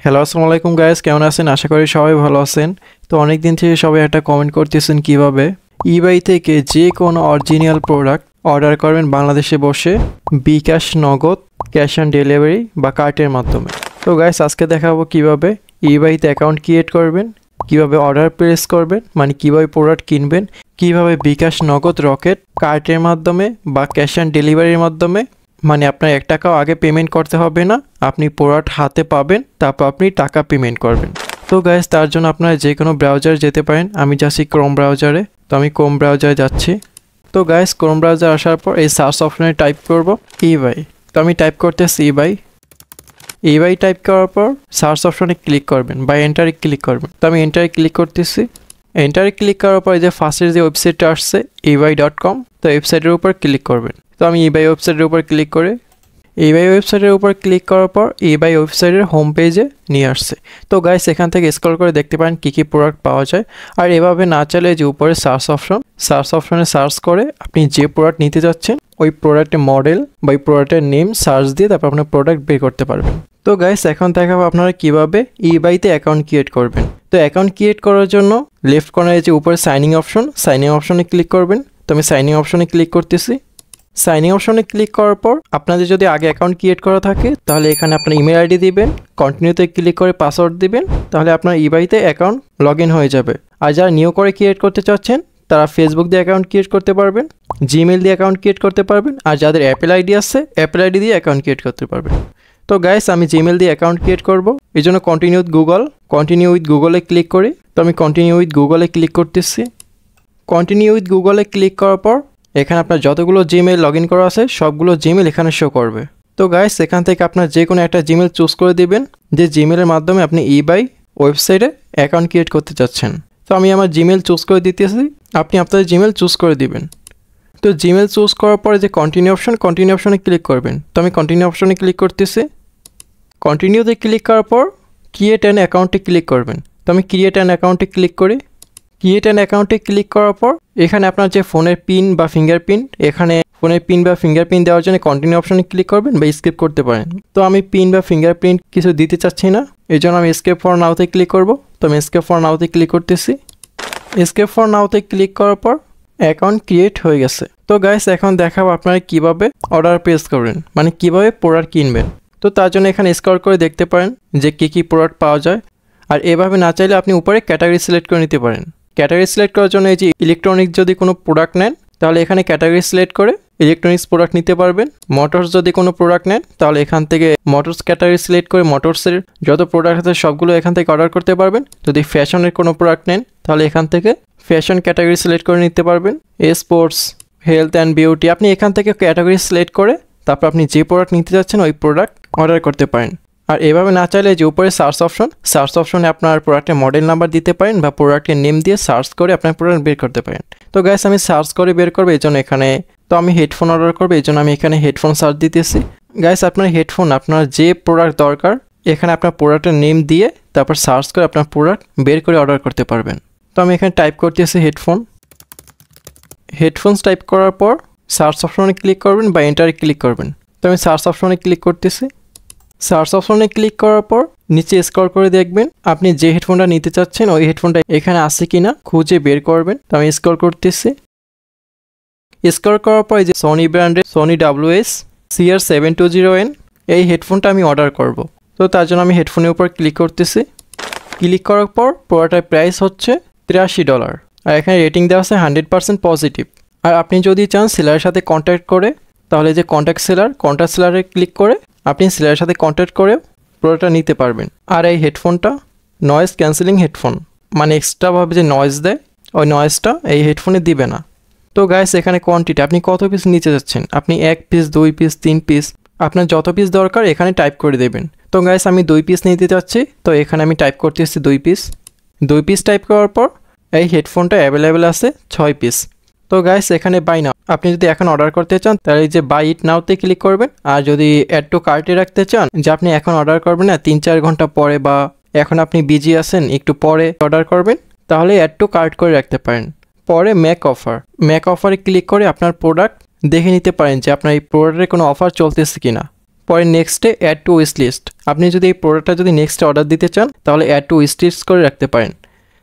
Hello আসসালামু আলাইকুম guys, কেমন আছেন? আশা করি সবাই ভালো আছেন। তো অনেক দিন থেকে সবাই একটা কমেন্ট করতেছেন কিভাবে ইবাই থেকে যে কোনো অরিজিনাল প্রোডাক্ট অর্ডার করবেন বাংলাদেশে বসে, বিকাশ, নগদ, ক্যাশ অন ডেলিভারি বা কার্টের মাধ্যমে। তো গাইস আজকে দেখাবো কিভাবে ইবাইতে অ্যাকাউন্ট ক্রিয়েট করবেন, কিভাবে অর্ডার প্লেস করবেন, মানে কিভাবে প্রোডাক্ট কিনবেন, কিভাবে বিকাশ, নগদ, রকেট, কার্টের মাধ্যমে বা ক্যাশ অন ডেলিভারির মাধ্যমে, মানে আপনার 1 টাকাও আগে পেমেন্ট করতে হবে না, আপনি প্রোডাক্ট হাতে পাবেন, তারপর আপনি টাকা পেমেন্ট করবেন। তো গাইস তার জন্য আপনারা যে কোনো ব্রাউজারে যেতে পারেন। আমি যাচ্ছি ক্রোম ব্রাউজারে, তো আমি ক্রোম ব্রাউজারে যাচ্ছি। তো গাইস ক্রোম ব্রাউজার আসার পর এই সার্চ অপশনে টাইপ করব ইবাই। তো আমি টাইপ করতেছি ইবাই টাইপ করার পর সার্চ অপশনে ক্লিক করবেন বা এন্টারে ক্লিক করবেন। তো আমি এন্টারে ক্লিক করতেছি। এন্টারে ক্লিক করার পর যে ফার্স্টের যে ওয়েবসাইটটা আসছে ebay.com, তো ওয়েবসাইটের উপর ক্লিক করবেন। তো আমি ইবাই ওয়েবসাইটের উপর ক্লিক করে ইবাই ওয়েবসাইটের উপর ক্লিক করার পর ইবাই ওয়েবসাইটের হোম পেজে নিয়ে আসছে। তো গাইস এখান থেকে স্ক্রল করে দেখতে পারেন কী কী প্রোডাক্ট পাওয়া যায়। আর এভাবে না চাইলে যে উপরে সার্চ অপশনে সার্চ করে আপনি যে প্রোডাক্ট নিতে যাচ্ছেন ওই প্রোডাক্টের মডেল বা ওই প্রোডাক্টের নেম সার্চ দিয়ে তারপর আপনার প্রোডাক্ট বের করতে পারবেন। তো গাইস এখন দেখাবো আপনারা কীভাবে ইবাইতে অ্যাকাউন্ট ক্রিয়েট করবেন। তো অ্যাকাউন্ট ক্রিয়েট করার জন্য লেফট কর্নারে যে উপরে সাইনিং অপশনে ক্লিক করবেন। তো আমি সাইনিং অপশনে ক্লিক করতেছি। সাইনিং অপশনে ক্লিক করার পর আপনাদের যদি আগে অ্যাকাউন্ট ক্রিয়েট করা থাকে তাহলে এখানে আপনার ইমেল আইডি দিবেন, কন্টিনিউতে ক্লিক করে পাসওয়ার্ড দিবেন, তাহলে আপনার ইবাইতে অ্যাকাউন্ট লগ ইন হয়ে যাবে। আর যারা নিউ করে ক্রিয়েট করতে চাচ্ছেন তারা ফেসবুক দিয়ে অ্যাকাউন্ট ক্রিয়েট করতে পারবেন, জিমেল দিয়ে অ্যাকাউন্ট ক্রিয়েট করতে পারবেন, আর যাদের অ্যাপেল আইডি আছে অ্যাপেল আইডি দিয়ে অ্যাকাউন্ট ক্রিয়েট করতে পারবেন। তো গাইস আমি জিমেল দিয়ে অ্যাকাউন্ট ক্রিয়েট করব, এই জন্য কন্টিনিউ উইথ গুগলে ক্লিক করি। তো আমি কন্টিনিউ উইথ গুগলে ক্লিক করতেছি। কন্টিনিউ উইথ গুগলে ক্লিক করার পর এখানে আপনার যতগুলো জিমেল লগ ইন করা আছে সবগুলো জিমেল এখানে শো করবে। তো গাইস এখান থেকে আপনার যে কোনো একটা জিমেল চুজ করে দিবেন যে জিমেলের মাধ্যমে আপনি ইবাই ওয়েবসাইটে অ্যাকাউন্ট ক্রিয়েট করতে চাচ্ছেন। তো আমি আমার জিমেল চুজ করে দিতেছি, আপনি আপনাদের জিমেল চুজ করে দিবেন। তো জিমেল চুজ করার পরে যে কন্টিনিউ অপশনে ক্লিক করবেন। তো আমি কন্টিনিউ অপশনে ক্লিক করতেছি। কন্টিনিউতে ক্লিক করার পর ক্রিয়েট অ্যান অ্যাকাউন্টে ক্লিক করবেন। তো আমি ক্রিয়েট অ্যান অ্যাকাউন্টে ক্লিক করি। ক্রিয়েট অ্যান অ্যাকাউন্টে ক্লিক করার পর এখানে আপনার যে ফোনের পিন বা ফিঙ্গারপ্রিন্ট, এখানে ফোনের পিন বা ফিঙ্গারপ্রিন্ট দেওয়ার জন্য কন্টিনিউ অপশনে ক্লিক করবেন বা স্কিপ করতে পারেন। তো আমি পিন বা ফিঙ্গারপ্রিন্ট কিছু দিতে চাচ্ছি না, এই জন্য আমি স্কেপ ফর নাওতে ক্লিক করব। তো আমি স্কেপ ফর নাওতে ক্লিক করতেছি। স্কেপ ফর নাওতে ক্লিক করার পর অ্যাকাউন্ট ক্রিয়েট হয়ে গেছে। তো গাইস এখন দেখাবো আপনারা কীভাবে অর্ডার প্লেস করবেন, মানে কীভাবে প্রোডাক্ট কিনবেন। তো তার জন্য এখানে স্ক্রল করে দেখতে পারেন যে কী প্রোডাক্ট পাওয়া যায়। আর এভাবে না চাইলে আপনি উপরে ক্যাটাগরি সিলেক্ট করে নিতে পারেন। ক্যাটাগরি সিলেক্ট করার জন্য এই যে ইলেকট্রনিক্স যদি কোনো প্রোডাক্ট নেন তাহলে এখানে ক্যাটাগরি সিলেক্ট করে ইলেকট্রনিক্স প্রোডাক্ট নিতে পারবেন। মোটরস যদি কোনো প্রোডাক্ট নেন তাহলে এখান থেকে মোটরস ক্যাটাগরি সিলেক্ট করে মোটরসের যত প্রোডাক্ট আছে সবগুলো এখান থেকে অর্ডার করতে পারবেন। যদি ফ্যাশনের কোনো প্রোডাক্ট নেন তাহলে এখান থেকে ফ্যাশন ক্যাটাগরি সিলেক্ট করে নিতে পারবেন। স্পোর্টস, হেলথ অ্যান্ড বিউটি, আপনি এখান থেকে ক্যাটাগরি সিলেক্ট করে তারপর আপনি যে প্রোডাক্ট নিতে যাচ্ছেন ওই প্রোডাক্ট অর্ডার করতে পারেন। আর এভাবে না চাইলে যে উপরে সার্চ অপশনে আপনার প্রোডাক্টের মডেল নাম্বার দিতে পারেন বা প্রোডাক্টের নেম দিয়ে সার্চ করে আপনার প্রোডাক্ট বের করতে পারেন। তো গাইস আমি সার্চ করে বের করবো, এই জন্য এখানে তো আমি হেডফোন অর্ডার করবো, এই জন্য আমি এখানে হেডফোন সার্চ দিতেছি। গাইস আপনার হেডফোন আপনার যে প্রোডাক্ট দরকার এখানে আপনার প্রোডাক্টের নেম দিয়ে তারপর সার্চ করে আপনার প্রোডাক্ট বের করে অর্ডার করতে পারবেন। তো আমি এখানে টাইপ করতেছি হেডফোনস টাইপ করার পর সার্চ অপশনে ক্লিক করবেন বা এন্টারে ক্লিক করবেন। তো আমি সার্চ অপশনে ক্লিক করতেছি। সার্চ অপশনে ক্লিক করার পর নিচে স্ক্রল করে দেখবেন আপনি যে হেডফোনটা নিতে চাচ্ছেন ওই হেডফোনটা এখানে আছে কিনা খুঁজে বের করবেন। তো আমি স্ক্রল করতেছি। স্ক্রল করার পর এই যে সনি ব্র্যান্ডের সনি WS CR720N এই হেডফোনটা আমি অর্ডার করব। তো তার জন্য আমি হেডফোনের উপর ক্লিক করতেছি। ক্লিক করার পর প্রোডাক্টের প্রাইস হচ্ছে $83 আর এখানে রেটিং দেওয়া আছে 100% পজিটিভ। আর আপনি যদি চান সেলারের সাথে কন্ট্যাক্ট করে তাহলে যে কন্ট্যাক্ট সেলারে ক্লিক করে আপনি সেলারের সাথে কন্ট্যাক্ট করে প্রোডাক্টটা নিতে পারবেন। আর এই হেডফোনটা নয়েজ ক্যান্সেলিং হেডফোন, মানে এক্সট্রাভাবে যে নয়েজ দেয় ওই নয়েজটা এই হেডফোনে দিবে না। তো গাইস এখানে কোয়ান্টিটি আপনি কত পিস নিতে যাচ্ছেন, আপনি 1 পিস 2 পিস 3 পিস আপনার যত পিস দরকার এখানে টাইপ করে দেবেন। তো গাইস আমি 2 পিস নিতে যাচ্ছি, তো এখানে আমি টাইপ করতেছি 2 পিস টাইপ করার পর এই হেডফোনটা অ্যাভেলেবেল আছে 6 পিস। তো গাইস এখানে বাই নাও, আপনি যদি এখন অর্ডার করতে চান তাহলে এই যে বাই ইট নাওতে ক্লিক করবেন। আর যদি অ্যাড টু কার্টে রাখতে চান যে আপনি এখন অর্ডার করবেন না 3-4 ঘন্টা পরে বা এখন আপনি বিজি আছেন একটু পরে অর্ডার করবেন তাহলে অ্যাড টু কার্ট করে রাখতে পারেন। পরে ম্যাক অফারে ক্লিক করে আপনার প্রোডাক্ট দেখে নিতে পারেন যে আপনার এই প্রোডাক্টের কোনো অফার চলতেছে কিনা। পরে নেক্সটে অ্যাড টু উইশ লিস্ট। আপনি যদি এই প্রোডাক্টটা যদি নেক্সটে অর্ডার দিতে চান তাহলে অ্যাড টু উইশ লিস্ট করে রাখতে পারেন।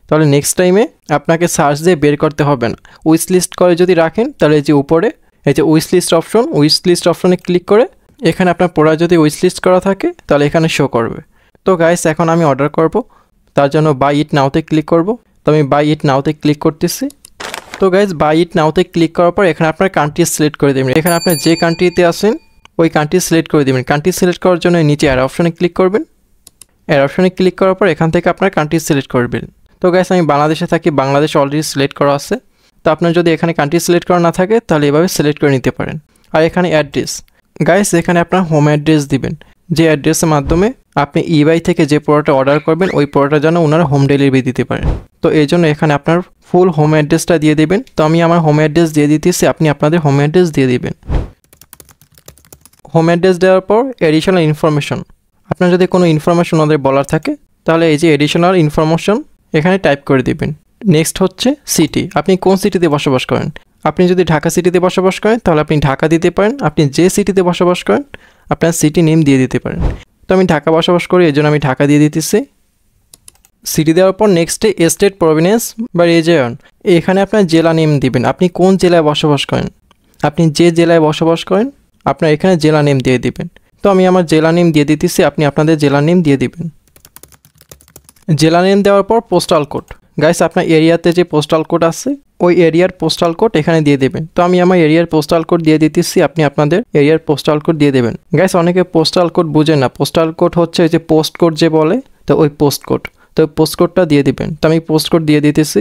তাহলে নেক্সট টাইমে আপনাকে সার্চ দিয়ে বের করতে হবে না। উইশ লিস্ট করে যদি রাখেন তাহলে এই যে উপরে এই যে উইশ লিস্ট অপশনে ক্লিক করে এখানে আপনার প্রোডাক্ট যদি উইশ লিস্ট করা থাকে তাহলে এখানে শো করবে। তো গাইস এখন আমি অর্ডার করব, তার জন্য বাই ইট নাওতে ক্লিক করব। তো আমি বাই ইট নাওতে ক্লিক করতেছি। তো গাইস বাই ইট নাওতে ক্লিক করার পর এখানে আপনার কান্ট্রি সিলেক্ট করে দেবেন। এখানে আপনার যে কান্ট্রিতে আছেন ওই কান্ট্রি সিলেক্ট করে দেবেন। কান্ট্রি সিলেক্ট করার জন্য নিচে অ্যাড অপশনে ক্লিক করবেন। অ্যাড অপশনে ক্লিক করার পর এখান থেকে আপনার কান্ট্রি সিলেক্ট করবেন। তো গাইস আমি বাংলাদেশে থাকি, বাংলাদেশ অলরেডি সিলেক্ট করা আছে। তো আপনার যদি এখানে কান্ট্রি সিলেক্ট করা না থাকে তাহলে এভাবে সিলেক্ট করে নিতে পারেন। আর এখানে অ্যাড্রেস, গাইস এখানে আপনার হোম অ্যাড্রেস দিবেন, যে অ্যাড্রেসের মাধ্যমে আপনি ইবাই থেকে যে প্রোডাক্টটা অর্ডার করবেন ওই প্রোডাক্টটা যেন ওনারা হোম ডেলিভারি দিতে পারেন। তো এই জন্য এখানে আপনার ফুল হোম অ্যাড্রেসটা দিয়ে দেবেন। তো আমি আমার হোম অ্যাড্রেস দিয়ে দিতেছি, আপনি আপনাদের হোম অ্যাড্রেস দিয়ে দিবেন। হোম অ্যাড্রেস দেওয়ার পর এডিশনাল ইনফরমেশন, আপনার যদি কোনো ইনফরমেশন ওদের বলার থাকে তাহলে এই যে এডিশনাল ইনফরমেশন এখানে টাইপ করে দিবেন। নেক্সট হচ্ছে সিটি, আপনি কোন সিটিতে বসবাস করেন। আপনি যদি ঢাকা সিটিতে বসবাস করেন তাহলে আপনি ঢাকা দিতে পারেন। আপনি যে সিটিতে বসবাস করেন আপনার সিটি নেম দিয়ে দিতে পারেন। তো আমি ঢাকা বসবাস করি, এই জন্য আমি ঢাকা দিয়ে দিতেছি। সিটি দেওয়ার পর নেক্সটে স্টেট প্রভিনেন্স বা রিজিয়ন, এখানে আপনার জেলা নেম দিবেন। আপনি কোন জেলায় বসবাস করেন, আপনি যে জেলায় বসবাস করেন আপনার এখানে জেলা নেম দিয়ে দিবেন। তো আমি আমার জেলা নেম দিয়ে দিতেছি, আপনি আপনাদের জেলা নেম দিয়ে দিবেন। জেলা নেম দেওয়ার পর পোস্টাল কোড, গাইস আপনার এরিয়াতে যে পোস্টাল কোড আছে ওই এরিয়ার পোস্টাল কোড এখানে দিয়ে দেবেন। তো আমি আমার এরিয়ার পোস্টাল কোড দিয়ে দিতেছি, আপনি আপনাদের এরিয়ার পোস্টাল কোড দিয়ে দেবেন। গাইস অনেকে পোস্টাল কোড বুঝে না, পোস্টাল কোড হচ্ছে যে পোস্ট কোড যে বলে, তো ওই পোস্ট কোড, তো পোস্ট কোডটা দিয়ে দিবেন। তো আমি পোস্ট কোড দিয়ে দিতেছি।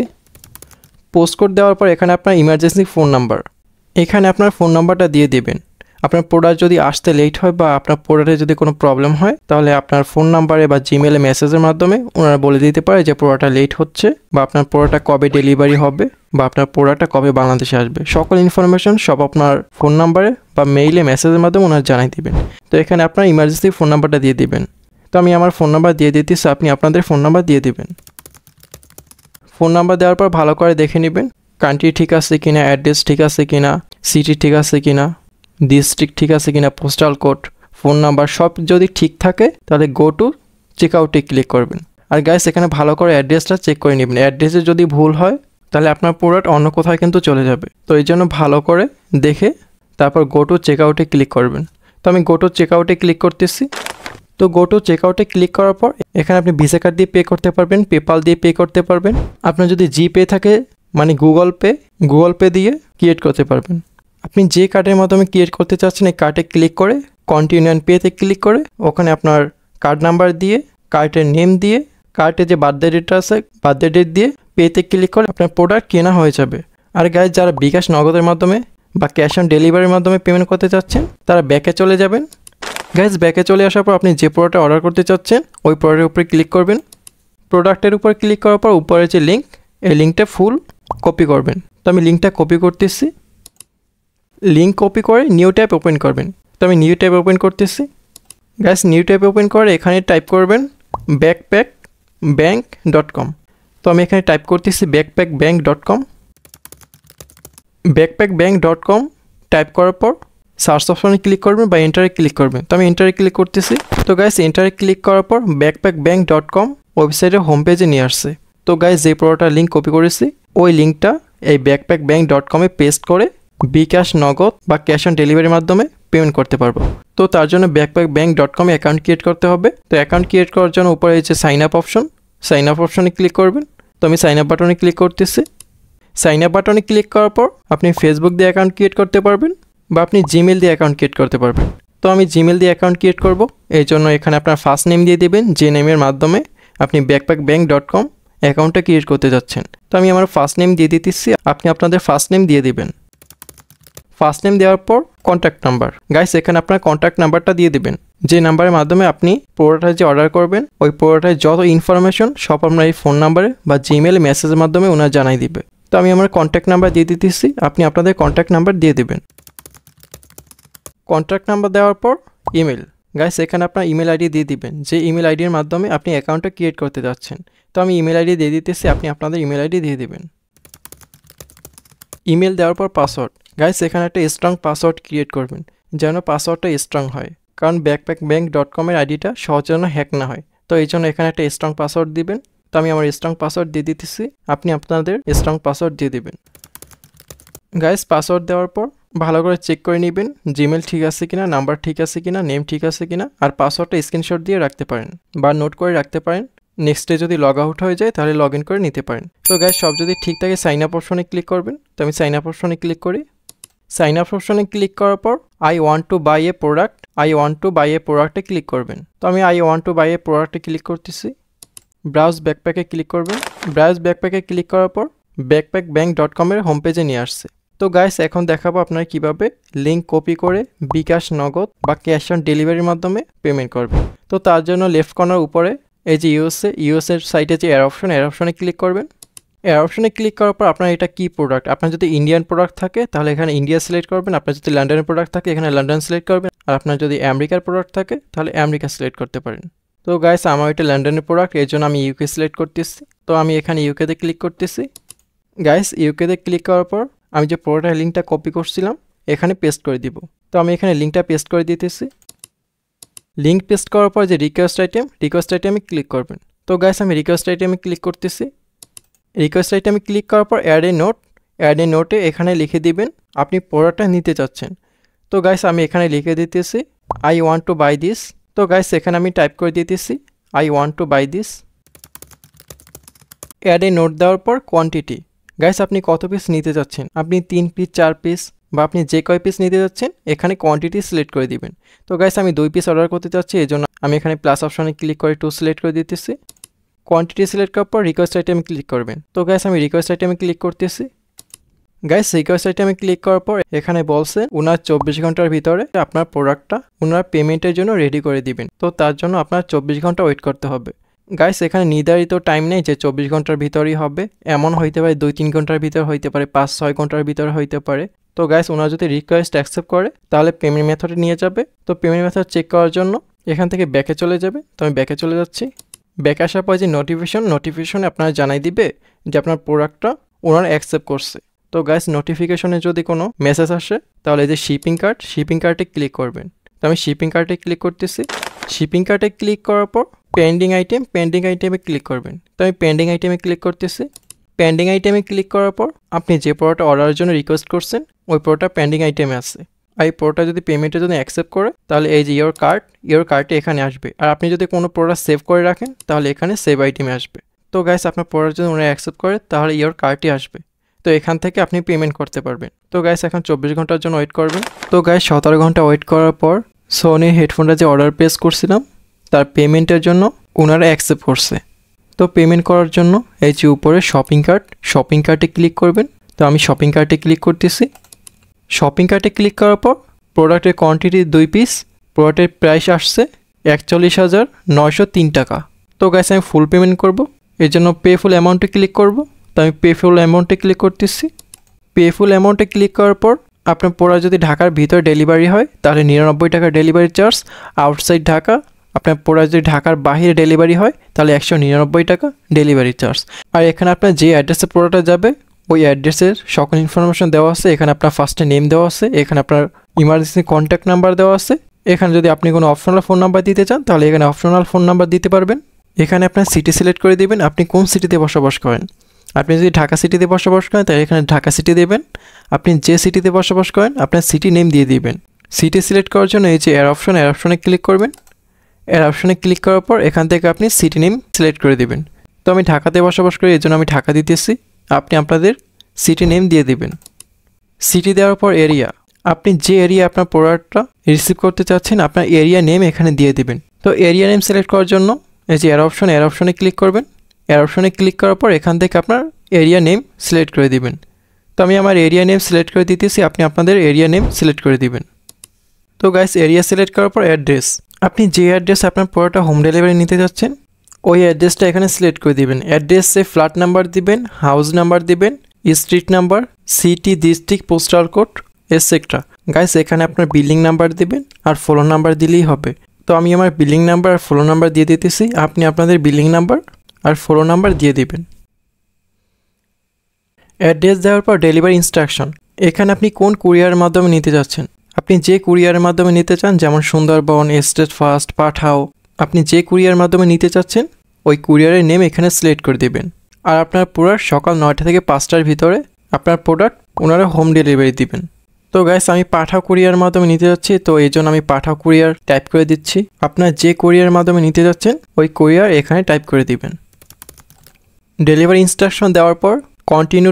পোস্ট কোড দেওয়ার পর এখানে আপনার ইমার্জেন্সি ফোন নাম্বার, এখানে আপনার ফোন নাম্বারটা দিয়ে দেবেন। আপনার প্রোডাক্ট যদি আসতে লেট হয় বা আপনার প্রোডাক্টে যদি কোনো প্রবলেম হয় তাহলে আপনার ফোন নাম্বারে বা জিমেলে মেসেজের মাধ্যমে ওনারা বলে দিতে পারে যে প্রোডাক্টটা লেট হচ্ছে বা আপনার প্রোডাক্টটা কবে ডেলিভারি হবে বা আপনার প্রোডাক্টটা কবে বাংলাদেশে আসবে। সকল ইনফরমেশন সব আপনার ফোন নাম্বারে বা মেইলে মেসেজের মাধ্যমে ওনারা জানাই দিবেন। তো এখানে আপনার ইমার্জেন্সি ফোন নাম্বারটা দিয়ে দিবেন। তো আমি আমার ফোন নাম্বার দিয়ে দিতেছি, আপনি আপনাদের ফোন নাম্বার দিয়ে দিবেন। ফোন নাম্বার দেওয়ার পর ভালো করে দেখে নেবেন কান্ট্রি ঠিক আছে কিনা, অ্যাড্রেস ঠিক আছে কিনা, সিটি ঠিক আছে কিনা, ডিস্ট্রিক্ট ঠিক আছে কিনা, পোস্টাল কোড, ফোন নাম্বার সব যদি ঠিক থাকে তাহলে গো টু চেকআউটে ক্লিক করবেন। আর গাইস এখানে ভালো করে অ্যাড্রেসটা চেক করে নেবেন, অ্যাড্রেসে যদি ভুল হয় তাহলে আপনার প্রোডাক্ট অন্য কোথাও কিন্তু চলে যাবে। তো এই জন্য ভালো করে দেখে তারপর গো টু চেকআউটে ক্লিক করবেন। তো আমি গো টু চেকআউটে ক্লিক করতেছি। তো গো টু চেকআউটে ক্লিক করার পর এখানে আপনি ভিসা কার্ড দিয়ে পে করতে পারবেন, পেপাল দিয়ে পে করতে পারবেন। আপনার যদি জিপে থাকে মানে গুগল পে দিয়ে ক্রিয়েট করতে পারবেন। আপনি যে কার্ডের মাধ্যমে ক্রিয়েট করতে চাচ্ছেন এই কার্ডে ক্লিক করে কন্টিনিউ অ্যান্ড পেতে ক্লিক করে ওখানে আপনার কার্ড নাম্বার দিয়ে কার্ডের নেম দিয়ে কার্ডে যে বার্থডে ডেটটা আছে বার্থডে ডেট দিয়ে পেতে ক্লিক করে আপনার প্রোডাক্ট কেনা হয়ে যাবে। আর গাইস যারা বিকাশ নগদের মাধ্যমে বা ক্যাশ অন ডেলিভারির মাধ্যমে পেমেন্ট করতে চাচ্ছেন তারা ব্যাকে চলে যাবেন। গাইস ব্যাকে চলে আসার পর আপনি যে প্রোডাক্টটা অর্ডার করতে চাচ্ছেন ওই প্রোডাক্টের উপরে ক্লিক করবেন। প্রোডাক্টের উপর ক্লিক করার পর উপরে যে লিঙ্ক এই লিঙ্কটা ফুল কপি করবেন। তো আমি লিঙ্কটা কপি করতেছি। লিঙ্ক কপি করে নিউ ট্যাব ওপেন করবেন। তো আমি নিউ ট্যাব ওপেন করতেছি। গাইস নিউ ট্যাব ওপেন করে এখানে টাইপ করবেন backpackbank.com। তো আমি এখানে টাইপ করতেছি backpackbank.com। backpackbank.com টাইপ করার পর সার্চ অপশনে ক্লিক করবেন বা এন্টারে ক্লিক করবেন। তো আমি এন্টারে ক্লিক করতেছি। তো গাইস এন্টারে ক্লিক করার পর backpackbank.com ওয়েবসাইটের হোম পেজে নিয়ে আসছে। তো গাইস যে প্রোডাক্টটার লিঙ্ক কপি করেছি ওই লিঙ্কটা এই backpackbank.com-এ পেস্ট করে বিকাশ নগদ বা ক্যাশ অন ডেলিভারির মাধ্যমে পেমেন্ট করতে পারবো। তো তার জন্য backpackbank.com-এ অ্যাকাউন্ট ক্রিয়েট করতে হবে। তো অ্যাকাউন্ট ক্রিয়েট করার জন্য উপরে যে সাইন আপ অপশনে ক্লিক করবেন। তো আমি সাইন আপ বাটনে ক্লিক করতেছি। সাইন আপ বাটনে ক্লিক করার পর আপনি ফেসবুক দিয়ে অ্যাকাউন্ট ক্রিয়েট করতে পারবেন বা আপনি জিমেল দিয়ে অ্যাকাউন্ট ক্রিয়েট করতে পারবেন। তো আমি জিমেল দিয়ে অ্যাকাউন্ট ক্রিয়েট করব। এই জন্য এখানে আপনার ফার্স্ট নেম দিয়ে দেবেন, যে নেমের মাধ্যমে আপনি backpackbank.com অ্যাকাউন্টটা ক্রিয়েট করতে যাচ্ছেন। তো আমি আমার ফার্স্ট নেম দিয়ে দিতেছি, আপনি আপনাদের ফার্স্ট নেম দিয়ে দেবেন। ফার্স্ট নেম দেওয়ার পর কন্ট্যাক্ট নাম্বার, গাইস এখানে আপনার কন্ট্যাক্ট নাম্বারটা দিয়ে দেবেন, যে নাম্বারের মাধ্যমে আপনি প্রোডাক্টটা যে অর্ডার করবেন ওই প্রোডাক্টের যত ইনফরমেশন সব আপনার এই ফোন নাম্বারে বা জিমেল মেসেজের মাধ্যমে ওনারা জানাই দিবে। তো আমি আমার কন্ট্যাক্ট নাম্বার দিয়ে দিতেছি, আপনি আপনাদের কন্ট্যাক্ট নাম্বার দিয়ে দেবেন। কন্ট্যাক্ট নাম্বার দেওয়ার পর ইমেল, গাইস এখানে আপনার ইমেল আইডি দিয়ে দিবেন, যে ইমেল আইডির মাধ্যমে আপনি অ্যাকাউন্টটা ক্রিয়েট করতে যাচ্ছেন। তো আমি ইমেল আইডি দিয়ে দিতেছি, আপনি আপনাদের ইমেল আইডি দিয়ে দেবেন। ইমেল দেওয়ার পর পাসওয়ার্ড, গাইস এখানে একটা স্ট্রং পাসওয়ার্ড ক্রিয়েট করবেন যেন পাসওয়ার্ডটা স্ট্রং হয়। কারণ backpackbank.com এর আইডিটা সহজে যেন হ্যাক না হয়। তো এই জন্য এখানে একটা স্ট্রং পাসওয়ার্ড দিবেন। তো আমি আমার স্ট্রং পাসওয়ার্ড দিয়ে দিতেছি, আপনি আপনাদের স্ট্রং পাসওয়ার্ড দিয়ে দিবেন। গাইস পাসওয়ার্ড দেওয়ার পর ভালো করে চেক করে নেবেন জিমেল ঠিক আছে কিনা, নাম্বার ঠিক আছে কিনা, নেম ঠিক আছে কিনা। আর পাসওয়ার্ডটা স্ক্রিনশট দিয়ে রাখতে পারেন বা নোট করে রাখতে পারেন। নেক্সটে যদি লগ আউট হয়ে যায় তাহলে লগ ইন করে নিতে পারেন। তো গাইস সব যদি ঠিক থাকে সাইন আপ অপশনে ক্লিক করবেন। তো আমি সাইন আপ অপশনে ক্লিক করি। সাইন আপ অপশনে ক্লিক করার পর আই ওয়ান্ট টু বাই এ প্রোডাক্টে ক্লিক করবেন। তো আমি আই ওয়ান্ট টু বাই এ প্রোডাক্টে ক্লিক করতেছি। ব্রাউজ ব্যাকপ্যাকে ক্লিক করবেন। ব্রাউজ ব্যাকপ্যাকে ক্লিক করার পর backpackbank.com এর হোম পেজে নিয়ে আসছে। তো গাইস এখন দেখাবো আপনারা কিভাবে লিঙ্ক কপি করে বিকাশ, নগদ বা ক্যাশ অন ডেলিভারির মাধ্যমে পেমেন্ট করবেন। তো তার জন্য লেফট কর্নার উপরে এই যে ইউএসএর সাইটে যে এর অপশনে ক্লিক করবেন। এর অপশনে ক্লিক করার পর আপনার এটা কি প্রোডাক্ট, আপনার যদি ইন্ডিয়ান প্রোডাক্ট থাকে তাহলে এখানে ইন্ডিয়া সিলেক্ট করবেন। আপনার যদি লন্ডনের প্রোডাক্ট থাকে এখানে লন্ডন সিলেক্ট করবেন। আর আপনার যদি আমেরিকার প্রোডাক্ট থাকে তাহলে আমেরিকা সিলেক্ট করতে পারেন। তো গাইস আমার এটা লন্ডনের প্রোডাক্ট, এই জন্য আমি ইউকে সিলেক্ট করতেছি। তো আমি এখানে ইউকেতে ক্লিক করতেছি। গাইস ইউকেতে ক্লিক করার পর আমি যে প্রোডাক্টের লিঙ্কটা কপি করছিলাম এখানে পেস্ট করে দিব। তো আমি এখানে লিঙ্কটা পেস্ট করে দিতেছি। লিঙ্ক পেস্ট করার পর যে রিকোয়েস্ট আইটেমে ক্লিক করবেন। তো গাইস আমি রিকোয়েস্ট আইটেমে ক্লিক করতেছি। রিকোয়েস্ট আইটেমে ক্লিক করার পর অ্যাড এ নোটে এখানে লিখে দিবেন আপনি প্রোডাক্টটা নিতে চাচ্ছেন। তো গাইস আমি এখানে লিখে দিতেছি I want to buy this. তো গাইস এখানে আমি টাইপ করে দিতেছি I want to buy this. Add a note দেওয়ার পর কোয়ান্টিটি, গাইস আপনি কত পিস নিতে যাচ্ছেন, আপনি 3 পিস 4 পিস বা আপনি যে কয় পিস নিতে যাচ্ছেন এখানে কোয়ান্টিটি সিলেক্ট করে দিবেন। তো গাইস আমি 2 পিস অর্ডার করতে চাচ্ছি, এই জন্য আমি এখানে প্লাস অপশনে ক্লিক করে 2 সিলেক্ট করে দিতেছি। কোয়ান্টিটি সিলেক্ট করার পর রিকোয়েস্ট আইটেমে ক্লিক করবেন। তো গাইস আমি রিকোয়েস্ট আইটেমে ক্লিক করতেছি। গাইস রিকোয়েস্ট আইটেমে ক্লিক করার পর এখানে বলছে ওনার 24 ঘন্টার ভিতরে আপনার প্রোডাক্টটা ওনার পেমেন্টের জন্য রেডি করে দিবেন। তো তার জন্য আপনার 24 ঘন্টা ওয়েট করতে হবে। গাইস এখানে নির্ধারিত টাইম নেই যে 24 ঘন্টার ভিতরেই হবে, এমন হইতে পারে 2-3 ঘন্টার ভিতরে হইতে পারে, 5-6 ঘন্টার ভিতরে হইতে পারে। তো গাইস ওনার যদি রিকোয়েস্ট অ্যাকসেপ্ট করে তাহলে পেমেন্ট মেথডে নিয়ে যাবে। তো পেমেন্ট মেথড চেক করার জন্য এখান থেকে ব্যাকে চলে যাবে। তো আমি ব্যাকে চলে যাচ্ছি। ব্যাক আসার পর যে নোটিফিকেশনে আপনারা জানাই দিবে যে আপনার প্রোডাক্টটা ওনারা অ্যাকসেপ্ট করছে। তো গাইস নোটিফিকেশনে যদি কোনো মেসেজ আসে তাহলে এই যে শিপিং কার্টে ক্লিক করবেন। তো আমি শিপিং কার্টে ক্লিক করতেছি। শিপিং কার্টে ক্লিক করার পর পেন্ডিং আইটেমে ক্লিক করবেন। তো আমি পেন্ডিং আইটেমে ক্লিক করতেছি। পেন্ডিং আইটেমে ক্লিক করার পর আপনি যে প্রোডাক্টটা অর্ডারের জন্য রিকোয়েস্ট করছেন ওই প্রোডাক্টটা পেন্ডিং আইটেমে আছে। আর এই প্রোডাক্টটা যদি পেমেন্টের জন্য অ্যাকসেপ্ট করে তাহলে এই যে ইয়োর কার্টে এখানে আসবে। আর আপনি যদি কোনো প্রোডাক্ট সেভ করে রাখেন তাহলে এখানে সেভ আইটেমে আসবে। তো গাইস আপনার প্রোডাক্ট যদি ওরা অ্যাকসেপ্ট করে তাহলে ইয়োর কার্টে আসবে। তো এখান থেকে আপনি পেমেন্ট করতে পারবেন। তো গাইস এখন 24 ঘন্টার জন্য ওয়েট করবেন। তো গাইস 17 ঘন্টা ওয়েট করার পর সোনি হেডফোনটা যে অর্ডার প্লেস করছিলাম তার পেমেন্টের জন্য ওনারা অ্যাকসেপ্ট করছে। তো পেমেন্ট করার জন্য এই যে উপরে শপিং কার্টে ক্লিক করবেন। তো আমি শপিং কার্টে ক্লিক করতেছি। শপিং কার্টে ক্লিক করার পর প্রোডাক্টের কোয়ান্টিটি 2 পিস, প্রোডাক্টের প্রাইস আসছে 41,903 টাকা। তো গাইস আমি ফুল পেমেন্ট করব, এর জন্য পে ফুল অ্যামাউন্টে ক্লিক করব। তো আমি পে ফুল অ্যামাউন্টে ক্লিক করতেছি। পে ফুল অ্যামাউন্টে ক্লিক করার পর আপনার প্রোডাক্ট যদি ঢাকার ভিতরে ডেলিভারি হয় তাহলে 99 টাকা ডেলিভারি চার্জ, আউটসাইড ঢাকা আপনার প্রোডাক্ট যদি ঢাকার বাইরে ডেলিভারি হয় তাহলে 199 টাকা ডেলিভারি চার্জ। আর এখানে আপনার যে অ্যাড্রেসে প্রোডাক্টটা যাবে ওই অ্যাড্রেসের সকল ইনফরমেশন দেওয়া আছে। এখানে আপনার ফার্স্টে নেম দেওয়া আছে, এখানে আপনার ইমার্জেন্সি কন্ট্যাক্ট নাম্বার দেওয়া আছে। এখানে যদি আপনি কোনো অপশনাল ফোন নাম্বার দিতে চান তাহলে এখানে অপশনাল ফোন নাম্বার দিতে পারবেন। এখানে আপনার সিটি সিলেক্ট করে দিবেন আপনি কোন সিটিতে বসবাস করেন। আপনি যদি ঢাকা সিটিতে বসবাস করেন তাহলে এখানে ঢাকা সিটি দেবেন। আপনি যে সিটিতে বসবাস করেন আপনার সিটি নেম দিয়ে দিবেন। সিটি সিলেক্ট করার জন্য এই যে এর অপশনে ক্লিক করবেন। এর অপশনে ক্লিক করার পর এখান থেকে আপনি সিটি নেম সিলেক্ট করে দিবেন। তো আমি ঢাকাতে বসবাস করি, এই জন্য আমি ঢাকা দিতেছি। আপনি আপনাদের সিটি নেম দিয়ে দিবেন। সিটি দেওয়ার পর এরিয়া, আপনি যে এরিয়া আপনার প্রোডাক্টটা রিসিভ করতে চাচ্ছেন আপনার এরিয়া নেম এখানে দিয়ে দিবেন। তো এরিয়া নেম সিলেক্ট করার জন্য এই যে এর অপশনে ক্লিক করবেন। এর অপশনে ক্লিক করার পর এখান থেকে আপনার এরিয়া নেম সিলেক্ট করে দিবেন। তো আমি আমার এরিয়া নেম সিলেক্ট করে দিতেছি, আপনি আপনাদের এরিয়া নেম সিলেক্ট করে দিবেন। তো গাইস এরিয়া সিলেক্ট করার পর অ্যাড্রেস, আপনি যে অ্যাড্রেসে আপনার প্রোডাক্টটা হোম ডেলিভারি নিতে যাচ্ছেন ওই অ্যাড্রেসটা এখানে সিলেক্ট করে দিবেন। অ্যাড্রেসে ফ্ল্যাট নাম্বার দিবেন, হাউস নাম্বার দিবেন, street number, city, district, postal code etcetera. Guys এখানে আপনার বিলিং নাম্বার দিবেন আর ফোন নাম্বার দিলেই হবে। তো আমি আমার বিলিং নাম্বার আর ফোন নাম্বার দিয়ে দিতেছি, আপনি আপনাদের বিলিং নাম্বার আর ফোন নাম্বার দিয়ে দিবেন। অ্যাড্রেস দেওয়ার পর ডেলিভারি ইনস্ট্রাকশন, এখানে আপনি কোন কুরিয়ারের মাধ্যমে নিতে যাচ্ছেন। আপনি যে কুরিয়ারের মাধ্যমে নিতে চান, যেমন সুন্দরবন, স্টেট ফার্স্ট, পাঠাও, আপনি যে কুরিয়ার মাধ্যমে নিতে চাচ্ছেন ওই কুরিয়ারের নেম এখানে সিলেক্ট করে দিবেন। আর আপনার প্রোডাক্ট সকাল 9টা থেকে 5টার ভিতরে আপনার প্রোডাক্ট ওনারা হোম ডেলিভারি দিবেন। তো গাইস আমি পাঠাও কুরিয়ার মাধ্যমে নিতে যাচ্ছি, তো এই জন্য আমি পাঠাও কুরিয়ার টাইপ করে দিচ্ছি। আপনার যে কুরিয়ার মাধ্যমে নিতে যাচ্ছেন ওই কুরিয়ার এখানে টাইপ করে দিবেন। ডেলিভারি ইনস্ট্রাকশন দেওয়ার পর কন্টিনিউ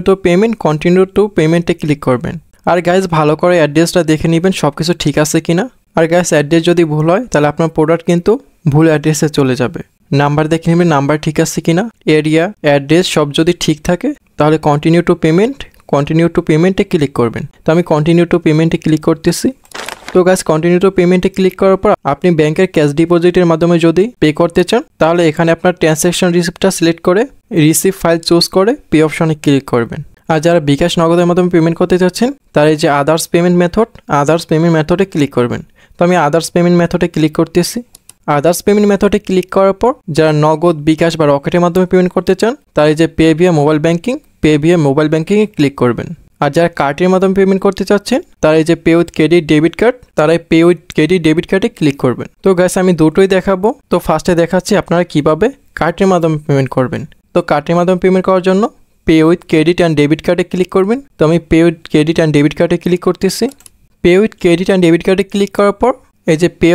টু পেমেন্টে ক্লিক করবেন। আর গাইস ভালো করে অ্যাড্রেসটা দেখে নেবেন সব কিছু ঠিক আছে কিনা। আর গাইস অ্যাড্রেস যদি ভুল হয় তাহলে আপনার প্রোডাক্ট কিন্তু ভুল অ্যাড্রেসে চলে যাবে। নাম্বার দেখে নেবেন নাম্বার ঠিক আছে কিনা, এরিয়া, অ্যাড্রেস সব যদি ঠিক থাকে তাহলে কন্টিনিউ টু পেমেন্টে ক্লিক করবেন। তো আমি কন্টিনিউ টু পেমেন্টে ক্লিক করতেছি। তো গাইস কন্টিনিউ টু পেমেন্টে ক্লিক করার পর আপনি ব্যাংকের ক্যাশ ডিপোজিটের মাধ্যমে যদি পে করতে চান তাহলে এখানে আপনার ট্রানজ্যাকশন রিসিপ্টটা সিলেক্ট করে রিসিভ ফাইল চুজ করে পে অপশনে ক্লিক করবেন। আর যারা বিকাশ নগদের মাধ্যমে পেমেন্ট করতে চাচ্ছেন তারা এই যে আদার্স পেমেন্ট মেথডে ক্লিক করবেন। তো আমি আদার্স পেমেন্ট মেথডে ক্লিক করতেছি। আদার্স পেমেন্ট মেথডে ক্লিক করার পর যারা নগদ, বিকাশ বা রকেটের মাধ্যমে পেমেন্ট করতে চান তারা এই যে পে ভিয়া মোবাইল ব্যাঙ্কিংয়ে ক্লিক করবেন। আর যারা কার্ডের মাধ্যমে পেমেন্ট করতে চাচ্ছেন তারা এই যে pay with credit debit card, তারা পে উইথ ক্রেডিট ডেবিট কার্ডে ক্লিক করবেন। তো গাইস আমি দুটোই দেখাবো। তো ফার্স্টে দেখাচ্ছি আপনারা কিভাবে কার্ডের মাধ্যমে পেমেন্ট করবেন। তো কার্ডের মাধ্যমে পেমেন্ট করার জন্য pay with credit and debit কার্ডে ক্লিক করবেন। তো আমি pay with credit and debit কার্ডে ক্লিক করতেছি। Pay with credit and debit কার্ডে ক্লিক করার পর এই যে পে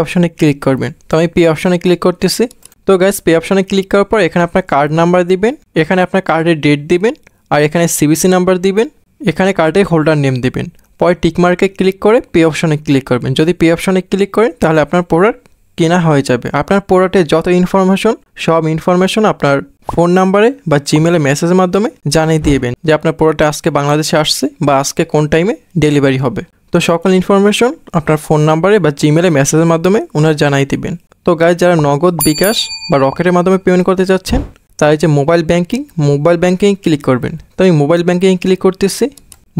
অপশনে ক্লিক করবেন। তো আমি পে অপশনে ক্লিক করতেছি। তো গাইস পে অপশনে ক্লিক করার পর এখানে আপনার কার্ড নাম্বার দিবেন, এখানে আপনার কার্ডের ডেট দিবেন, আর এখানে সিবিসি নাম্বার দিবেন, এখানে কার্ডের হোল্ডার নেম দিবেন। পরে টিকমার্কে ক্লিক করে পে অপশনে ক্লিক করবেন। যদি পে অপশনে ক্লিক করেন তাহলে আপনার প্রোডাক্ট কেনা হয়ে যাবে। আপনার প্রোডাক্টের যত ইনফরমেশন সব ইনফরমেশন আপনার ফোন নাম্বারে বা জিমেলে মেসেজের মাধ্যমে জানিয়ে দিবেন যে আপনার প্রোডাক্ট আজকে বাংলাদেশে আসছে বা আজকে কোন টাইমে ডেলিভারি হবে। তো সকল ইনফরমেশন আপনার ফোন নাম্বারে বা জিমেলে মেসেজের মাধ্যমে ওনারা জানাই দিবেন। তো গাইস যারা নগদ, বিকাশ বা রকেটের মাধ্যমে পেমেন্ট করতে চাচ্ছেন তাই যে মোবাইল ব্যাঙ্কিং ক্লিক করবেন। তো আমি মোবাইল ব্যাঙ্কিং ক্লিক করতেছি।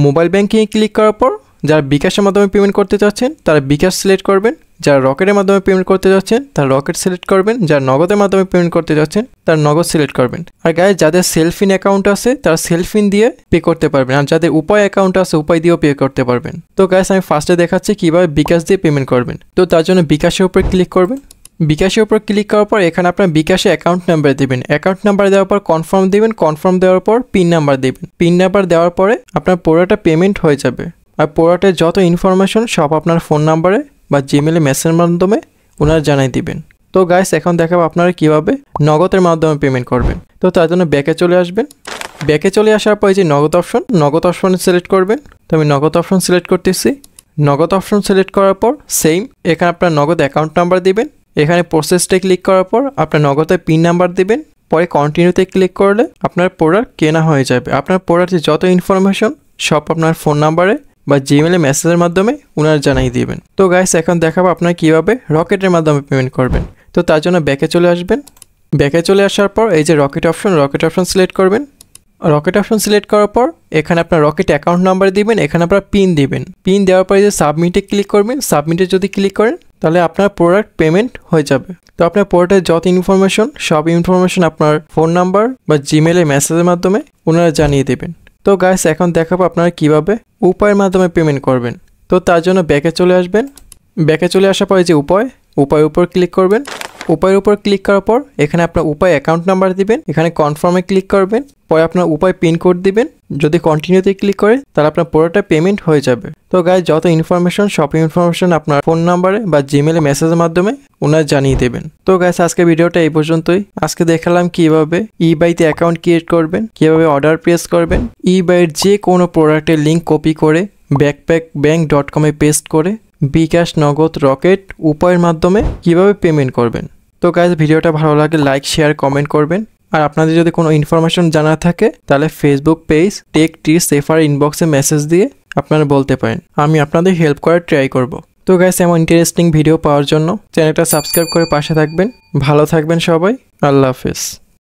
মোবাইল ব্যাঙ্কিং ক্লিক করার পর যারা বিকাশের মাধ্যমে পেমেন্ট করতে চাচ্ছেন তারা বিকাশ সিলেক্ট করবেন, যারা রকেটের মাধ্যমে পেমেন্ট করতে যাচ্ছেন তারা রকেট সিলেক্ট করবেন, যারা নগদের মাধ্যমে পেমেন্ট করতে যাচ্ছেন তারা নগদ সিলেক্ট করবেন। আর গাইস যাদের সেলফিন অ্যাকাউন্ট আছে তারা সেলফিন দিয়ে পে করতে পারবেন, আর যাদের উপায় অ্যাকাউন্ট আছে উপায় দিয়েও পে করতে পারবেন। তো গাইস আমি ফার্স্টে দেখাচ্ছি কিভাবে বিকাশ দিয়ে পেমেন্ট করবেন। তো তার জন্য বিকাশের উপর ক্লিক করবেন। বিকাশের উপর ক্লিক করার পর এখানে আপনার বিকাশে অ্যাকাউন্ট নাম্বার দেবেন। অ্যাকাউন্ট নাম্বার দেওয়ার পর কনফার্ম দেবেন। কনফার্ম দেওয়ার পর পিন নাম্বার দেবেন। পিন নাম্বার দেওয়ার পরে আপনার পুরোটা পেমেন্ট হয়ে যাবে। আর পুরোটার যত ইনফরমেশন সব আপনার ফোন নাম্বারে বা জিমেলে মেসেজের মাধ্যমে ওনারা জানাই দিবেন। তো গাইস এখন দেখাবো আপনারা কিভাবে নগদের মাধ্যমে পেমেন্ট করবেন। তো তার জন্য ব্যাকে চলে আসবেন। ব্যাকে চলে আসার পর এই যে নগদ অপশন সিলেক্ট করবেন। তো আমি নগদ অপশন সিলেক্ট করতেছি। নগদ অপশন সিলেক্ট করার পর সেম এখানে আপনার নগদ অ্যাকাউন্ট নাম্বার দিবেন। এখানে প্রসেসটা ক্লিক করার পর আপনার নগদের পিন নাম্বার দিবেন। পরে কন্টিনিউতে ক্লিক করলে আপনার প্রোডাক্ট কেনা হয়ে যাবে। আপনার প্রোডাক্টের যত ইনফরমেশন সব আপনার ফোন নাম্বারে বা জিমেলে মেসেজের মাধ্যমে ওনারা জানিয়ে দিবেন। তো গাইস এখন দেখাবো আপনারা কিভাবে রকেটের মাধ্যমে পেমেন্ট করবেন। তো তার জন্য ব্যাকে চলে আসবেন। ব্যাকে চলে আসার পর এই যে রকেট অপশন সিলেক্ট করবেন। রকেট অপশন সিলেক্ট করার পর এখানে আপনার রকেট অ্যাকাউন্ট নাম্বার দিবেন, এখানে আপনার পিন দিবেন। পিন দেওয়ার পরে যে সাবমিটে ক্লিক করবেন। সাবমিটে যদি ক্লিক করেন তাহলে আপনার প্রোডাক্ট পেমেন্ট হয়ে যাবে। তো আপনার প্রোডাক্টের যত ইনফরমেশন সব ইনফরমেশন আপনার ফোন নাম্বার বা জিমেলে মেসেজের মাধ্যমে ওনারা জানিয়ে দেবেন। তো গাইস এখন দেখাবো আপনারা কিভাবে উপায়ের মাধ্যমে পেমেন্ট করবেন। তো তার জন্য ব্যাকে চলে আসবেন। ব্যাকে চলে আসার পরে যে উপায়ের উপর ক্লিক করবেন। উপায়ের উপর ক্লিক করার পর এখানে আপনার উপায় অ্যাকাউন্ট নাম্বার দিবেন, এখানে কনফার্মে ক্লিক করবেন। পরে আপনার উপায় পিন কোড দিবেন। যদি কন্টিনিউতে ক্লিক করে তাহলে আপনার পুরোটা পেমেন্ট হয়ে যাবে। তো গাইস যত ইনফরমেশন সব ইনফরমেশন আপনার ফোন নাম্বারে বা জিমেলে মেসেজের মাধ্যমে ওনারা জানিয়ে দেবেন। তো গাইস আজকে ভিডিওটা এই পর্যন্তই। আজকে দেখালাম কিভাবে ইবাইতে অ্যাকাউন্ট ক্রিয়েট করবেন, কিভাবে অর্ডার প্লেস করবেন, ইবাইয়ের যে কোনো প্রোডাক্টের লিঙ্ক কপি করে backpackbank.com পেস্ট করে বিকাশ, নগদ, রকেট উপায়ের মাধ্যমে কিভাবে পেমেন্ট করবেন। তো গাইস ভিডিওটা ভালো লাগে লাইক, শেয়ার, কমেন্ট করবেন। আর আপনাদের যদি কোনো ইনফরমেশন জানা থাকে তাহলে Facebook page take tips FR ইনবক্সে মেসেজ দিয়ে আপনারা বলতে পারেন, আমি আপনাদের হেল্প করার ট্রাই করব। তো গাইস এমন ইন্টারেস্টিং ভিডিও পাওয়ার জন্য চ্যানেলটা সাবস্ক্রাইব করে পাশে থাকবেন। ভালো থাকবেন সবাই। আল্লাহ হাফেজ।